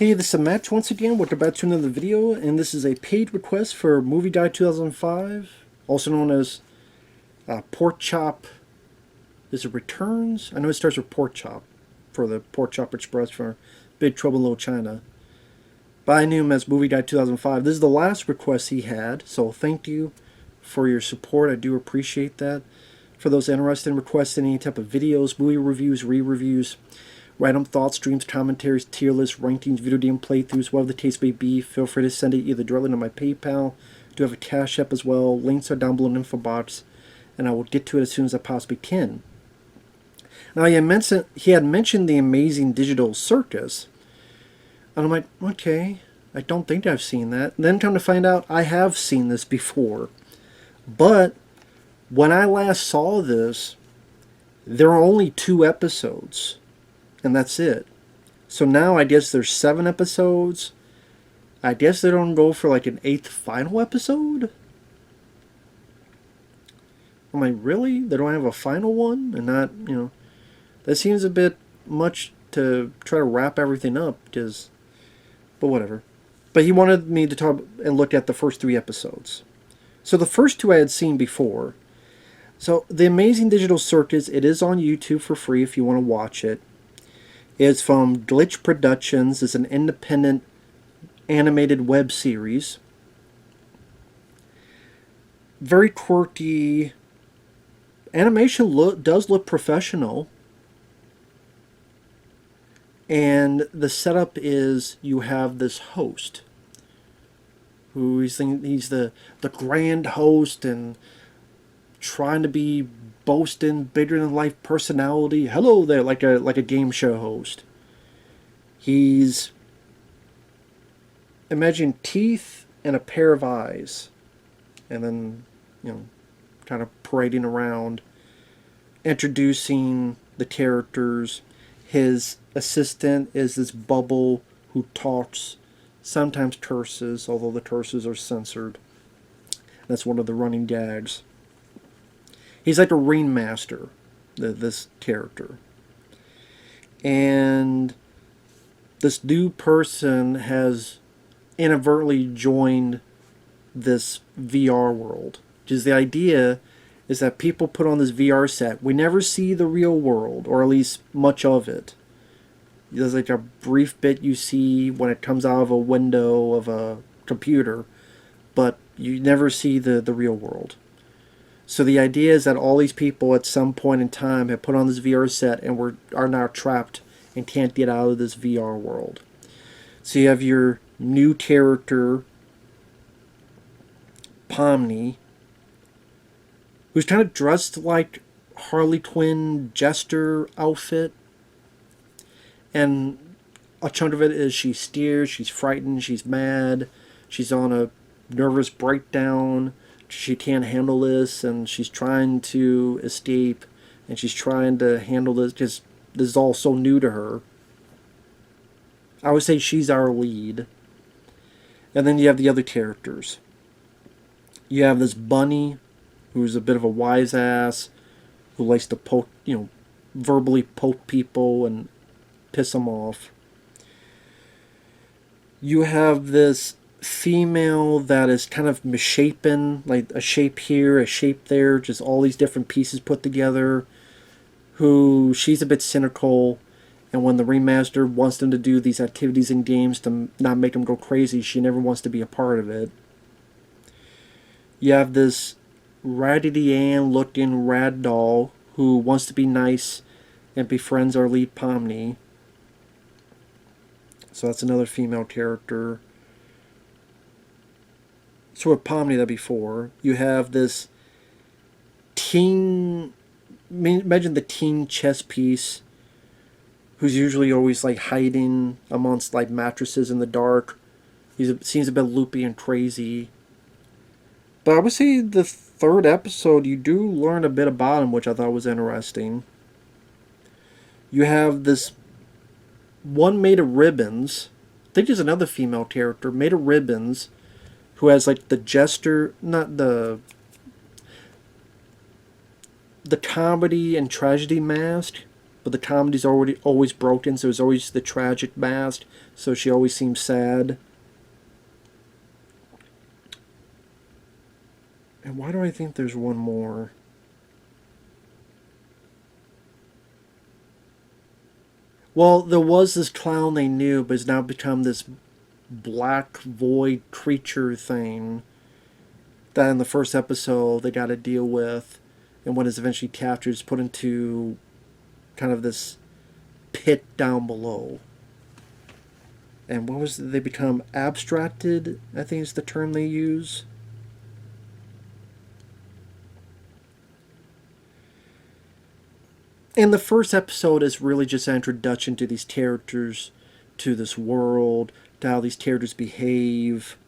Hey, this is Matt once again. Welcome back to another video, and this is a paid request for Movie Die 2005, also known as Pork Chop. Is it Returns? I know it starts with Pork Chop for the Pork Chop Express for Big Trouble in Little China. But I knew him as Movie Die 2005. This is the last request he had, so thank you for your support. I do appreciate that. For those interested in requesting any type of videos, movie reviews, re-reviews, random thoughts, streams, commentaries, tier lists, rankings, video game playthroughs, whatever the case may be, feel free to send it either directly to my PayPal. I do have a CashApp as well. Links are down below in the info box, and I will get to it as soon as I possibly can. Now, he had mentioned the Amazing Digital Circus, and I'm like, okay, I don't think I've seen that. And then come to find out, I have seen this before. But when I last saw this, there are only 2 episodes. And that's it. So now I guess there's 7 episodes. I guess they don't go for like an 8th final episode? I'm like, really? They don't have a final one? And not, that seems a bit much to try to wrap everything up. But whatever. But he wanted me to talk and look at the first 3 episodes. So the first 2 I had seen before. So the Amazing Digital Circus, it is on YouTube for free if you want to watch it. It's from Glitch Productions. It's an independent animated web series. Very quirky. Animation does look professional. And the setup is you have this host who he's the grand host and trying to be boasting bigger than life personality. Hello there, like a game show host. He's imagine teeth and a pair of eyes, and then kind of parading around, introducing the characters. His assistant is this bubble who talks, sometimes curses, although the curses are censored. That's one of the running gags. He's like a ringmaster, this character. And this new person has inadvertently joined this VR world. Because the idea is that people put on this VR set. We never see the real world, or at least much of it. There's like a brief bit you see when it comes out of a window of a computer, but you never see the real world. So the idea is that all these people at some point in time have put on this VR set and are now trapped and can't get out of this VR world. So you have your new character, Pomni, who's kind of dressed like Harley Quinn jester outfit. And a chunk of it is she's scared, she's frightened, she's mad, she's on a nervous breakdown. She can't handle this, and she's trying to escape, and she's trying to handle this because this is all so new to her. I would say she's our lead. And then you have the other characters. You have this bunny, who's a bit of a wise ass, who likes to poke, verbally poke people and piss them off. You have this female that is kind of misshapen, like a shape here, a shape there, just all these different pieces put together, who she's a bit cynical, and when the remaster wants them to do these activities in games to not make them go crazy, she never wants to be a part of it. You have this Raggedy Ann looking rad doll who wants to be nice and befriends our lead Pomni. So that's another female character. So with Pomni that before, you have this teen, imagine the teen chess piece, who's usually always like hiding amongst like mattresses in the dark. Seems a bit loopy and crazy. But I would say the 3rd episode, you do learn a bit about him, which I thought was interesting. You have this one made of ribbons. I think there's another female character made of ribbons, who has like the jester, not the comedy and tragedy mask, but the comedy's always broken, so it's always the tragic mask, so she always seems sad. And why do I think there's one more? Well, there was this clown they knew, but it's now become this black void creature thing that in the first episode they got to deal with, and when it's eventually captured, it's put into kind of this pit down below. And what was it? They become abstracted, I think is the term they use. And the first episode is really just an introduction to these characters, to this world, to how these characters behave.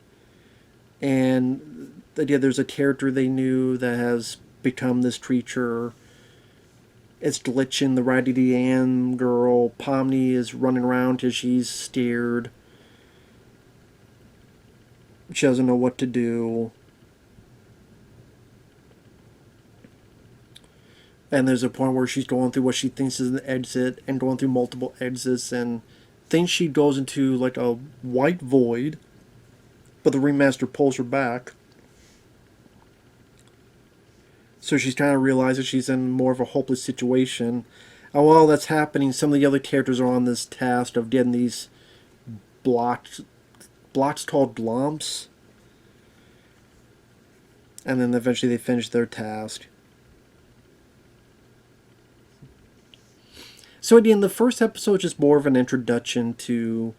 And yeah, there's a character they knew that has become this creature. It's glitching. The Raggedy Ann girl, Pomni, is running around because she's scared. She doesn't know what to do. And there's a point where she's going through what she thinks is an exit and going through multiple exits and thinks she goes into like a white void, but the remaster pulls her back. So she's kind of realizing she's in more of a hopeless situation. And while that's happening, some of the other characters are on this task of getting these blocks called glomps. And then eventually they finish their task. So again, the first episode is just more of an introduction to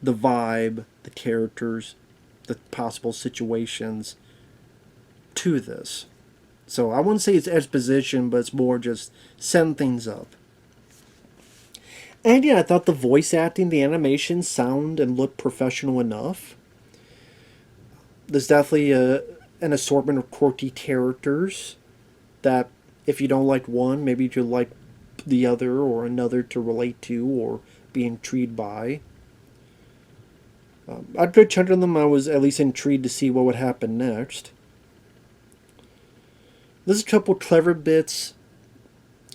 the vibe, the characters, the possible situations to this. So I wouldn't say it's exposition, but it's more just setting things up. And yeah, I thought the voice acting, the animation sound and looked professional enough. There's definitely an assortment of quirky characters that if you don't like one, maybe you could like the other or another to relate to or be intrigued by. A good chunk of them I was at least intrigued to see what would happen next. There's a couple clever bits.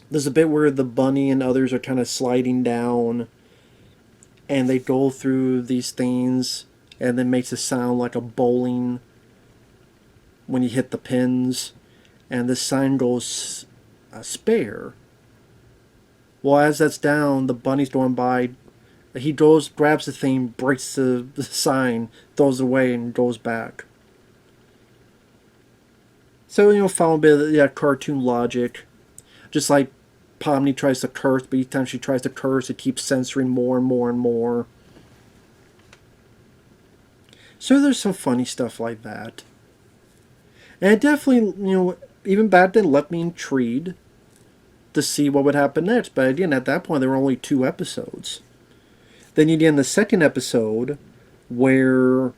There's a bit where the bunny and others are kind of sliding down and they go through these things and then makes a sound like a bowling when you hit the pins, and the sign goes spare. Well, as that's down, the bunny's going by. He goes, grabs the thing, breaks the sign, throws it away, and goes back. So, follow a bit of that cartoon logic. Just like Pomni tries to curse, but each time she tries to curse, it keeps censoring more and more and more. So there's some funny stuff like that. And it definitely, even back then left me intrigued to see what would happen next. But again, at that point, there were only 2 episodes. Then you get in the second episode where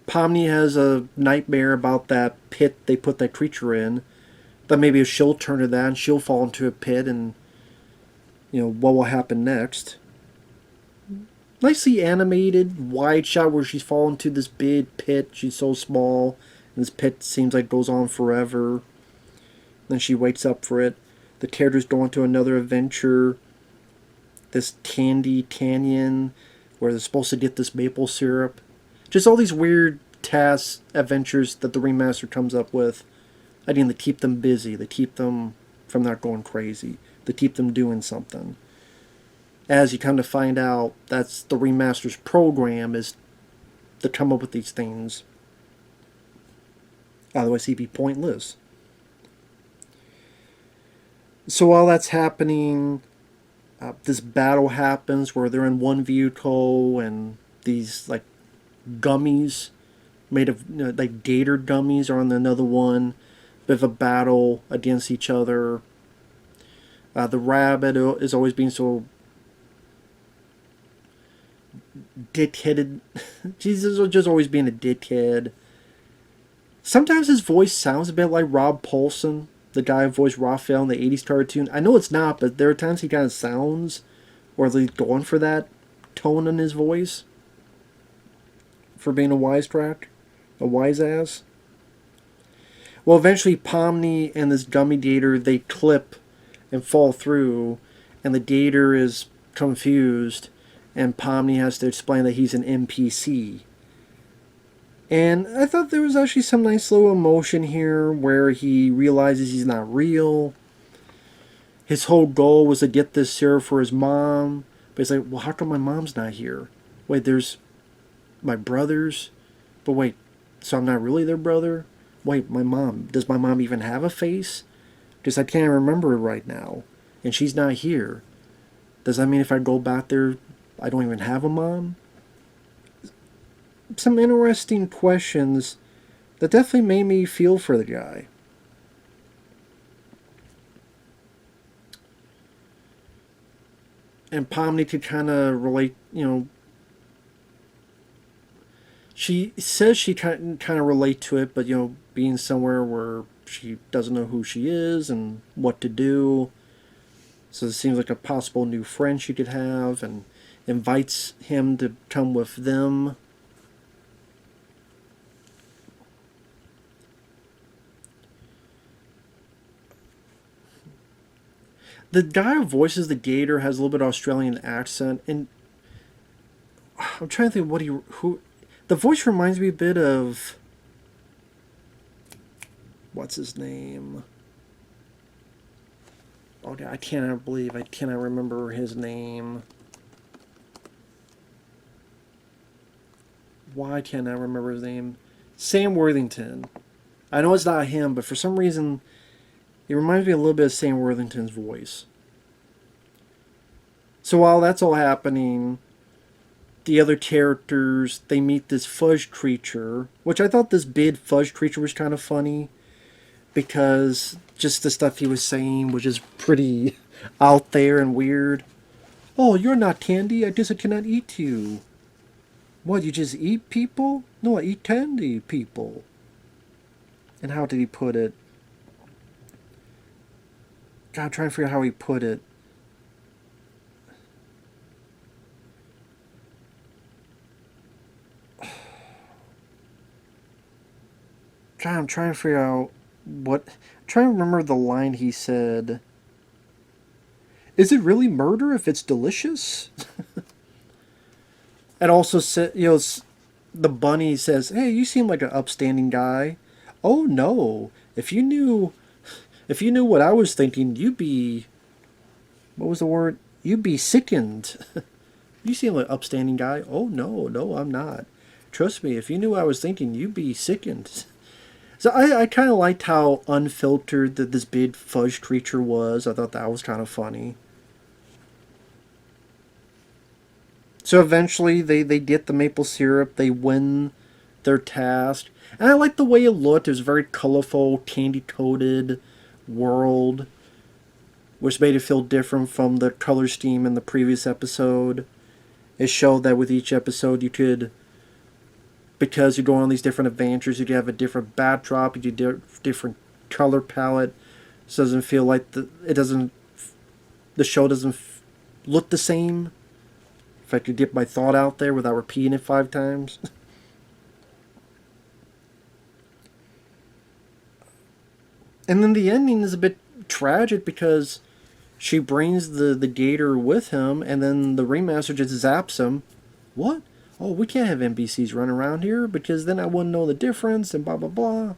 Pomni has a nightmare about that pit they put that creature in. That maybe she'll turn to that and she'll fall into a pit and, what will happen next. Nicely animated, wide shot where she's fallen into this big pit. She's so small. And this pit seems like goes on forever. Then she wakes up for it. The characters go into another adventure. This candy canyon where they're supposed to get this maple syrup. Just all these weird tasks, adventures that the remaster comes up with. Again, they keep them busy. They keep them from not going crazy. They keep them doing something. As you come to find out, that's the remaster's program, is to come up with these things. Otherwise, he'd be pointless. So while that's happening, this battle happens where they're in one vehicle and these like gummies made of like gator gummies are on another one. Bit of a battle against each other. The rabbit is always being so dickheaded. Jesus is just always being a dickhead. Sometimes his voice sounds a bit like Rob Paulson, the guy who voiced Raphael in the 80s cartoon. I know it's not, but there are times he kind of sounds, or at least going for that tone in his voice. For being a wisecrack. A wise-ass. Well, eventually Pomni and this gummy gator, they clip, and fall through, and the gator is confused, and Pomni has to explain that he's an NPC. And I thought there was actually some nice little emotion here where he realizes he's not real. His whole goal was to get this syrup for his mom, but he's like, well, how come my mom's not here? Wait, there's my brothers? But wait, so I'm not really their brother? Wait, my mom, does my mom even have a face? Because I can't remember it right now, and she's not here. Does that mean if I go back there, I don't even have a mom? Some interesting questions that definitely made me feel for the guy. And Pomni could kind of relate, she says she kind of relate to it, but, being somewhere where she doesn't know who she is and what to do. So it seems like a possible new friend she could have, and invites him to come with them. The guy who voices the gator has a little bit of Australian accent, and I'm trying to think who. The voice reminds me a bit of, what's his name? Oh, I cannot remember his name. Why can't I remember his name? Sam Worthington. I know it's not him, but for some reason, it reminds me a little bit of Sam Worthington's voice. So while that's all happening, the other characters, they meet this fudge creature, which I thought this big fudge creature was kind of funny, because just the stuff he was saying was just pretty out there and weird. Oh, you're not candy, I just cannot eat you. What, you just eat people? No, I eat candy people. And how did he put it? God, I'm trying to figure out how he put it. God, I'm trying to figure out what... I'm trying to remember the line he said. Is it really murder if it's delicious? And also, the bunny says, hey, you seem like an upstanding guy. Oh, no. If you knew what I was thinking, you'd be... What was the word? You'd be sickened. You seem like an upstanding guy. Oh, no, I'm not. Trust me, if you knew what I was thinking, you'd be sickened. So I kind of liked how unfiltered that this big fudge creature was. I thought that was kind of funny. So eventually they get the maple syrup. They win their task. And I liked the way it looked. It was a very colorful, candy-coated world, which made it feel different from the color scheme in the previous episode. It showed that with each episode you could, because you go on these different adventures, you could have a different backdrop, you could different color palette. So it doesn't feel like the show doesn't look the same. If I could get my thought out there without repeating it 5 times. And then the ending is a bit tragic because she brings the gator with him, and then the ringmaster just zaps him. What? Oh, we can't have NPCs run around here because then I wouldn't know the difference and blah, blah, blah.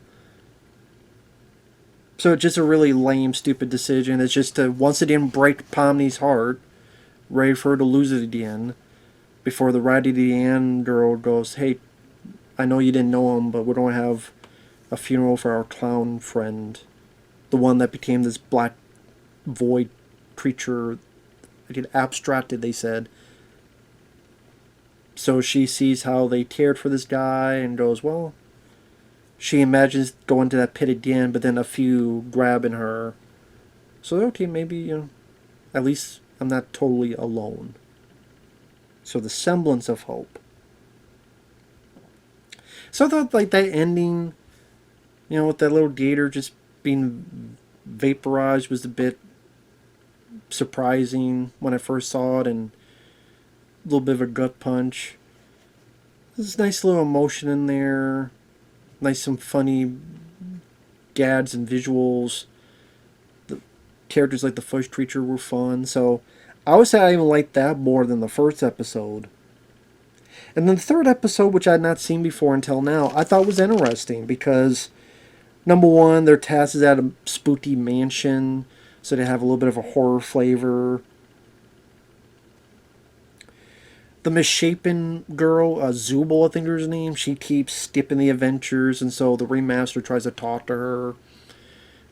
So it's just a really lame, stupid decision. It's just to once again break Pomni's heart, ready for her to lose it again, before the Raggedy Ann girl goes, hey, I know you didn't know him, but we're going to have a funeral for our clown friend. The one that became this black void creature. It abstracted, they said. So she sees how they cared for this guy and goes, well, she imagines going to that pit again, but then a few grabbing her. So, okay, maybe, at least I'm not totally alone. So the semblance of hope. So I thought like that ending, with that little gator just being vaporized was a bit surprising when I first saw it, and a little bit of a gut punch. There's a nice little emotion in there. Nice some funny gags and visuals. The characters like the Fish Creature were fun. So I would say I even liked that more than the first episode. And then the third episode, which I had not seen before until now, I thought was interesting because, number one, their task is at a spooky mansion, so they have a little bit of a horror flavor. The misshapen girl, Zubul, I think is her name, she keeps skipping the adventures, and so the remaster tries to talk to her,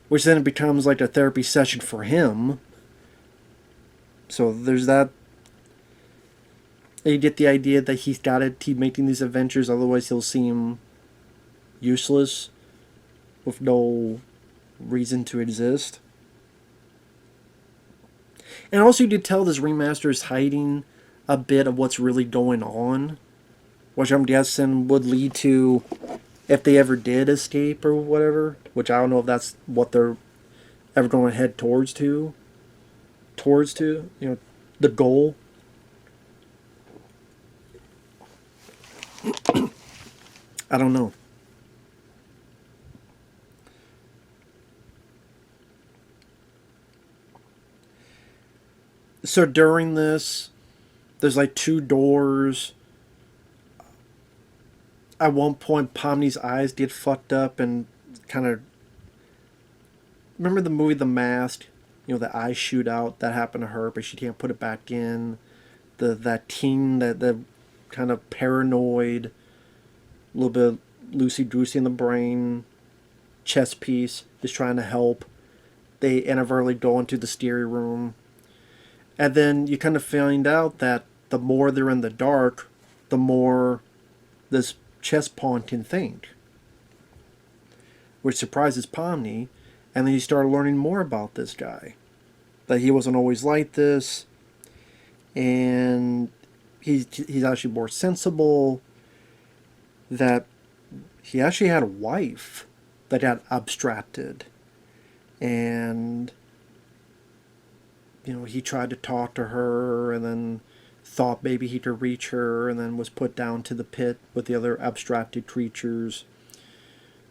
which then it becomes like a therapy session for him. So there's that. You get the idea that he's got to keep making these adventures, otherwise he'll seem useless with no reason to exist. And also you could tell this remaster is hiding a bit of what's really going on, which I'm guessing would lead to, if they ever did escape or whatever, which I don't know if that's what they're ever going to head towards, the goal. I don't know. So during this, there's like two doors. At one point, Pomni's eyes get fucked up and kind of... Remember the movie The Mask? The eyes shoot out. That happened to her, but she can't put it back in. That teen, that kind of paranoid, a little bit loosey-goosey in the brain, chess piece is trying to help. They inadvertently go into the stereo room. And then you kind of find out that the more they're in the dark, the more this chess pawn can think. Which surprises Pomni. And then you start learning more about this guy. That he wasn't always like this. And he's actually more sensible. That he actually had a wife that got abstracted. And he tried to talk to her and then thought maybe he could reach her and then was put down to the pit with the other abstracted creatures.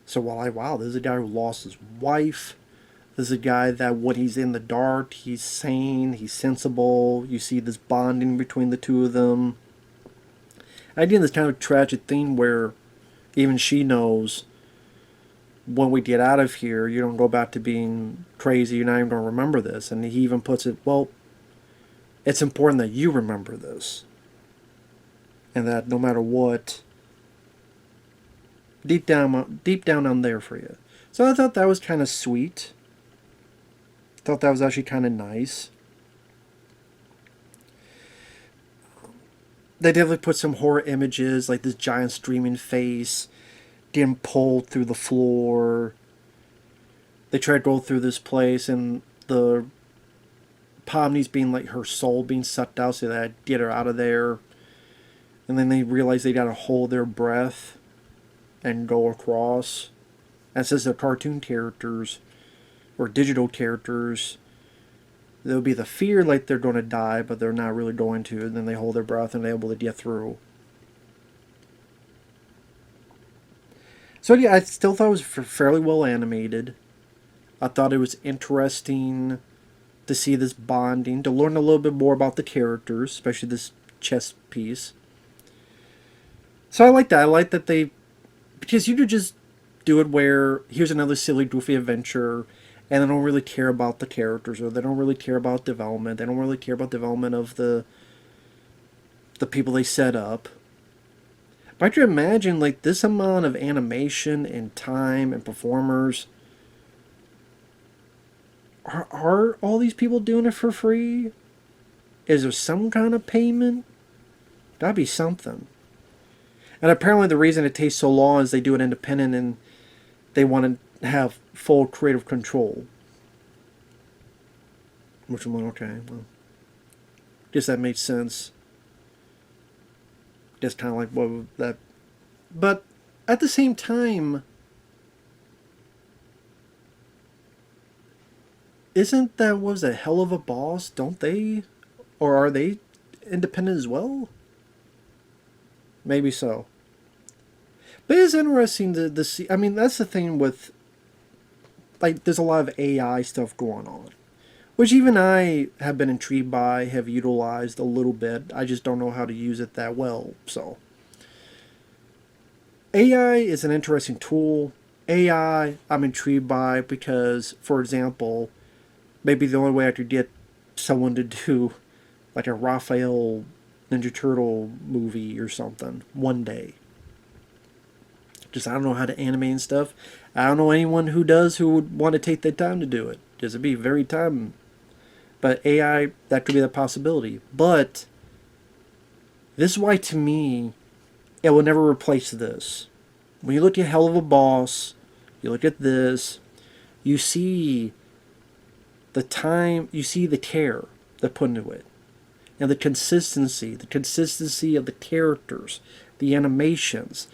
So wow, this is a guy who lost his wife. This is a guy that when he's in the dark, he's sane, he's sensible. You see this bonding between the two of them. I did this kind of tragic thing where even she knows when we get out of here, you don't go back to being crazy, you're not even going to remember this. And he even puts it, well, it's important that you remember this. And that no matter what, deep down I'm there for you. So I thought that was kind of sweet. Thought that was actually kind of nice. They definitely put some horror images, like this giant streaming face getting pulled through the floor. They try to go through this place, and the Pomni's being like her soul being sucked out, so they get her out of there. And then they realize they gotta hold their breath and go across. And since they're cartoon characters or digital characters, there'll be the fear like they're going to die, but they're not really going to. And then they hold their breath and they're able to get through. So yeah, I still thought it was fairly well animated. I thought it was interesting to see this bonding, to learn a little bit more about the characters, especially this chess piece. So I like that. I like that they... Because you could just do it where here's another silly, goofy adventure, and they don't really care about the characters, or they don't really care about development. They don't really care about development of the people they set up. But I can imagine, like, this amount of animation and time and performers. Are all these people doing it for free? Is there some kind of payment? That'd be something. And apparently the reason it takes so long is they do it independent and they want to have full creative control. Which I'm like, okay, well, guess that makes sense. Just kind of like what that... But at the same time, isn't that, was a hell of a boss? Don't they? Or are they independent as well? Maybe so. But it's interesting to see. I mean, that's the thing with, like, there's a lot of AI stuff going on. which even I have been intrigued by, have utilized a little bit. I just don't know how to use it that well. So AI is an interesting tool. AI I'm intrigued by because, for example, maybe the only way I could get someone to do like a Raphael Ninja Turtle movie or something one day. Just I don't know how to animate and stuff. I don't know anyone who does who would want to take the time to do it. Because it'd be very time. But AI, that could be the possibility. But this is why, to me, it will never replace this. When you look at Hell of a Boss, you look at this, you see the time, you see the care they put into it. And the consistency of the characters, the animations,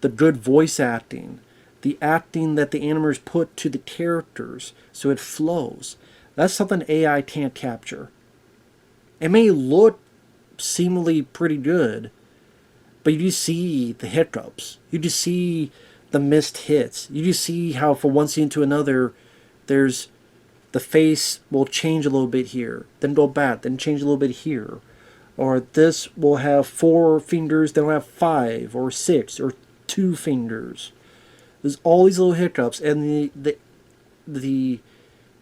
the good voice acting, the acting that the animators put to the characters so it flows. That's something AI can't capture. It may look seemingly pretty good, but you just see the hiccups. You just see the missed hits. You just see how from one scene to another, there's the face will change a little bit here, then go back, then change a little bit here. Or this will have 4 fingers, then will have 5 or 6 or 2 fingers. There's all these little hiccups, and the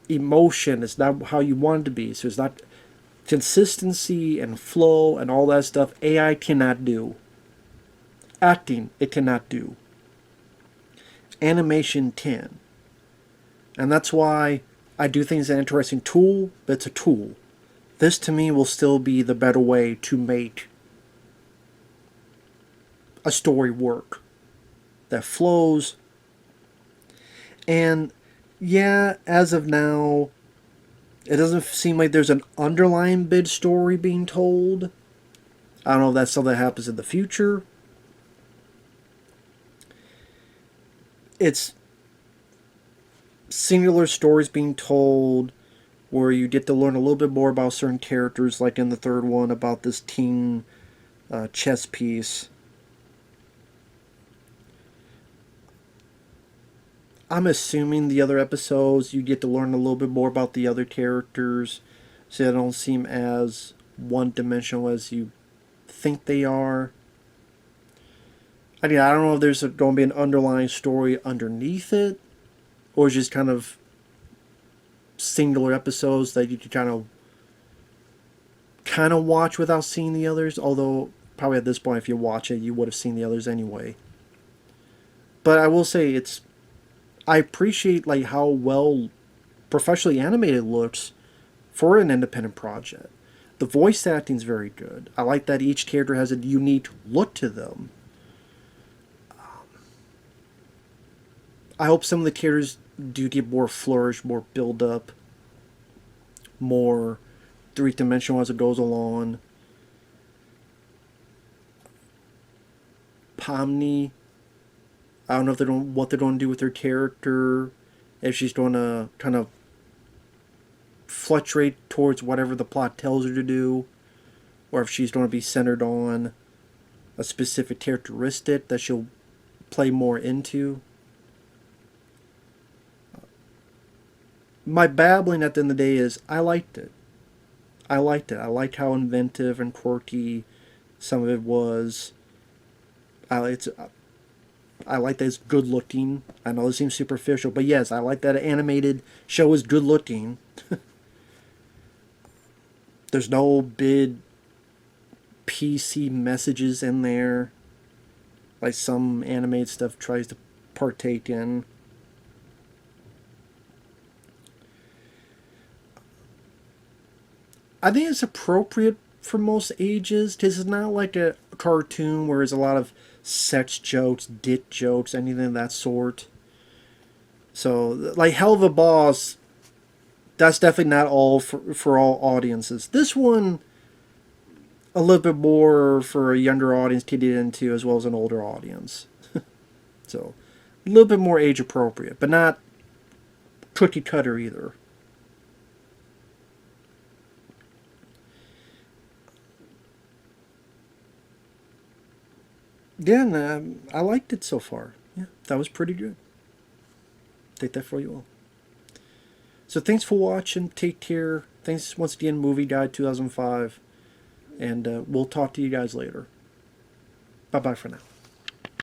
emotion is not how you want it to be. So it's not consistency and flow and all that stuff. AI cannot do. Acting, it cannot do. Animation can. And that's why I do think it's an interesting tool, but it's a tool. This to me will still be the better way to make a story work that flows. And yeah, as of now, it doesn't seem like there's an underlying big story being told. I don't know if that's something that happens in the future. It's singular stories being told where you get to learn a little bit more about certain characters, like in the third one about this teen chess piece. I'm assuming the other episodes you get to learn a little bit more about the other characters so they don't seem as one-dimensional as you think they are. I mean, I don't know if there's going to be an underlying story underneath it, or just kind of singular episodes that you can kind of watch without seeing the others. Although probably at this point, if you watch it, you would have seen the others anyway. But I will say I appreciate like how well professionally animated it looks for an independent project. The voice acting is very good. I like that each character has a unique look to them. I hope some of the characters do get more flourish, more build up, more three-dimensional as it goes along. Pomni, I don't know if what they're going to do with her character. If she's going to kind of fluctuate towards whatever the plot tells her to do, or if she's going to be centered on a specific characteristic that she'll play more into. My babbling at the end of the day is I liked it. I liked it. I liked how inventive and quirky some of it was. I like that it's good looking. I know it seems superficial, but yes, I like that an animated show is good looking. There's no big PC messages in there like some animated stuff tries to partake in. I think it's appropriate for most ages because it's not like a cartoon where there's a lot of sex jokes, dick jokes, anything of that sort. So, like Hell of a Boss, that's definitely not all for all audiences. This one, a little bit more for a younger audience to get into as well as an older audience. So, a little bit more age appropriate, but not cookie cutter either. Yeah, I liked it so far. Yeah, that was pretty good. Take that for you all. So thanks for watching. Take care. thanks once again, Movie Guide 2005, and we'll talk to you guys later. Bye-bye for now.